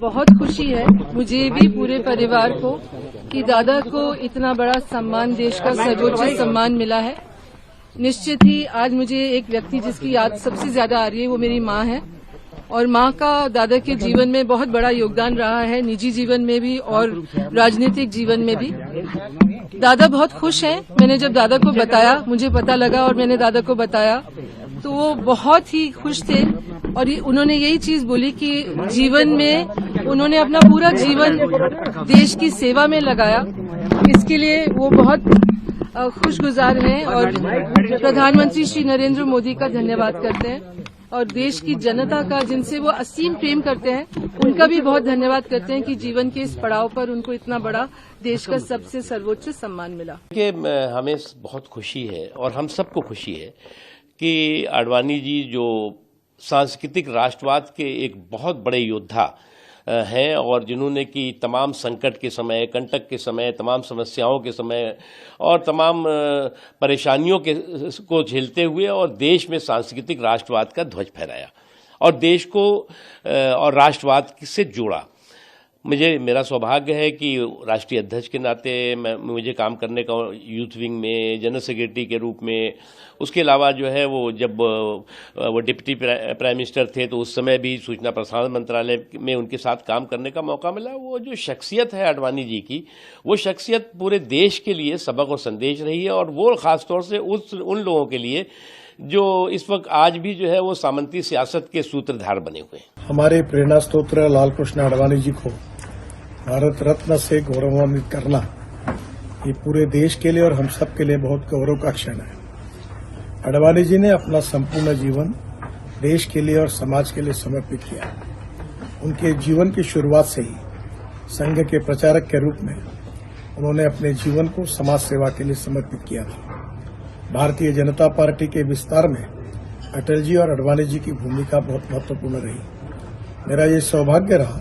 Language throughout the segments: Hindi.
बहुत खुशी है मुझे भी पूरे परिवार को कि दादा को इतना बड़ा सम्मान, देश का सर्वोच्च सम्मान मिला है। निश्चित ही आज मुझे एक व्यक्ति जिसकी याद सबसे ज्यादा आ रही है वो मेरी माँ है, और माँ का दादा के जीवन में बहुत बड़ा योगदान रहा है, निजी जीवन में भी और राजनीतिक जीवन में भी। दादा बहुत खुश हैं। मैंने जब दादा को बताया, मुझे पता लगा और मैंने दादा को बताया, तो वो बहुत ही खुश थे और उन्होंने यही चीज बोली कि जीवन में उन्होंने अपना पूरा जीवन देश की सेवा में लगाया। इसके लिए वो बहुत खुशगुजार हैं और प्रधानमंत्री श्री नरेंद्र मोदी का धन्यवाद करते हैं और देश की जनता का, जिनसे वो असीम प्रेम करते हैं, उनका भी बहुत धन्यवाद करते हैं कि जीवन के इस पड़ाव पर उनको इतना बड़ा देश का सबसे सर्वोच्च सम्मान मिला। कि हमें बहुत खुशी है और हम सबको खुशी है कि आडवाणी जी जो सांस्कृतिक राष्ट्रवाद के एक बहुत बड़े योद्धा हैं और जिन्होंने कि तमाम संकट के समय, कंटक के समय, तमाम समस्याओं के समय और तमाम परेशानियों को झेलते हुए और देश में सांस्कृतिक राष्ट्रवाद का ध्वज फहराया और देश को और राष्ट्रवाद से जोड़ा। मेरा सौभाग्य है कि राष्ट्रीय अध्यक्ष के नाते मुझे काम करने का यूथ विंग में, जनरल सेक्रेटरी के रूप में, उसके अलावा जो है वो जब वो डिप्टी प्राइम मिनिस्टर थे तो उस समय भी सूचना प्रसारण मंत्रालय में उनके साथ काम करने का मौका मिला। वो जो शख्सियत है आडवाणी जी की, वो शख्सियत पूरे देश के लिए सबक और संदेश रही है और वो खासतौर से उन लोगों के लिए जो इस वक्त आज भी जो है वो सामंती सियासत के सूत्रधार बने हुए हैं। हमारे प्रेरणा स्त्रोत्र लाल कृष्ण आडवाणी जी को भारत रत्न से गौरवान्वित करना ये पूरे देश के लिए और हम सब के लिए बहुत गौरव का क्षण है। आडवाणी जी ने अपना संपूर्ण जीवन देश के लिए और समाज के लिए समर्पित किया। उनके जीवन की शुरुआत से ही संघ के प्रचारक के रूप में उन्होंने अपने जीवन को समाज सेवा के लिए समर्पित किया था। भारतीय जनता पार्टी के विस्तार में अटल जी और आडवाणी जी की भूमिका बहुत महत्वपूर्ण रही। मेरा ये सौभाग्य रहा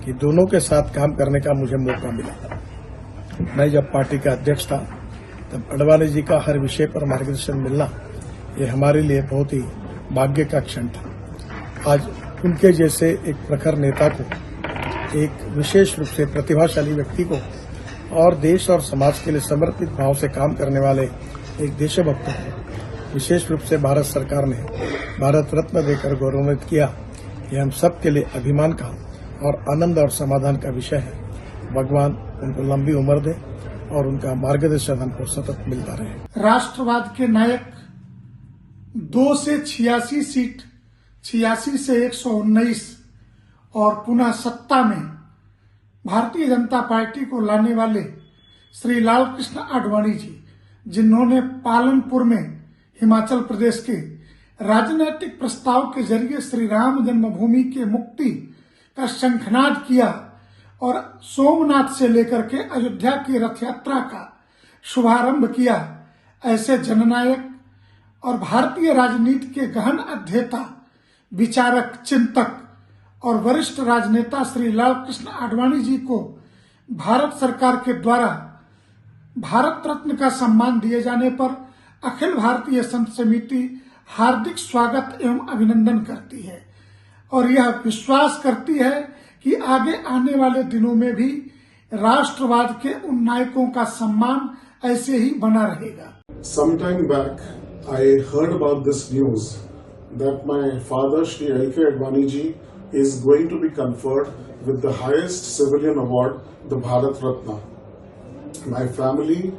कि दोनों के साथ काम करने का मुझे मौका मिला। मैं जब पार्टी का अध्यक्ष था तब आडवाणी जी का हर विषय पर मार्गदर्शन मिलना ये हमारे लिए बहुत ही भाग्य का क्षण था। आज उनके जैसे एक प्रखर नेता को, एक विशेष रूप से प्रतिभाशाली व्यक्ति को और देश और समाज के लिए समर्पित भाव से काम करने वाले एक देशभक्त को विशेष रूप से भारत सरकार ने भारत रत्न देकर गौरवान्वित किया, ये हम सब के लिए अभिमान का और आनंद और समाधान का विषय है। भगवान उनको लंबी उम्र दे और उनका मार्गदर्शन हमको सतत मिलता रहे। राष्ट्रवाद के नायक 2 से 86 सीट, 86 से 119 और पुनः सत्ता में भारतीय जनता पार्टी को लाने वाले श्री लाल कृष्ण आडवाणी जी, जिन्होंने पालनपुर में हिमाचल प्रदेश के राजनीतिक प्रस्ताव के जरिए श्री राम जन्मभूमि के मुक्ति का शंखनाद किया और सोमनाथ से लेकर के अयोध्या की रथ यात्रा का शुभारंभ किया, ऐसे जननायक और भारतीय राजनीति के गहन अध्येता, विचारक, चिंतक और वरिष्ठ राजनेता श्री लाल कृष्ण आडवाणी जी को भारत सरकार के द्वारा भारत रत्न का सम्मान दिए जाने पर अखिल भारतीय संत समिति हार्दिक स्वागत एवं अभिनंदन करती है और यह विश्वास करती है कि आगे आने वाले दिनों में भी राष्ट्रवाद के उन नायकों का सम्मान ऐसे ही बना रहेगा। Some time back, I heard about this news that my father, Shri L.K. Advani ji, is going to be conferred with the highest civilian award, the Bharat Ratna. My family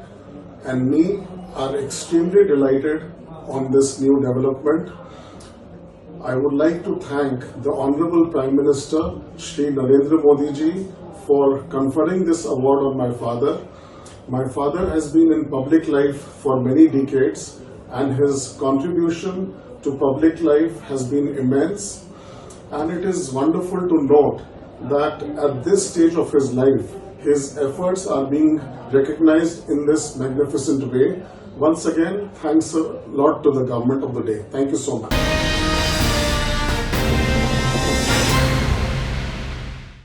and me are extremely delighted on this new development. I would like to thank the Honorable Prime Minister Shri Narendra Modi ji for conferring this award on my father. My father has been in public life for many decades and his contribution to public life has been immense, and it is wonderful to note that at this stage of his life, his efforts are being recognized in this magnificent way. Once again, thanks a lot to the government of the day. Thank you so much.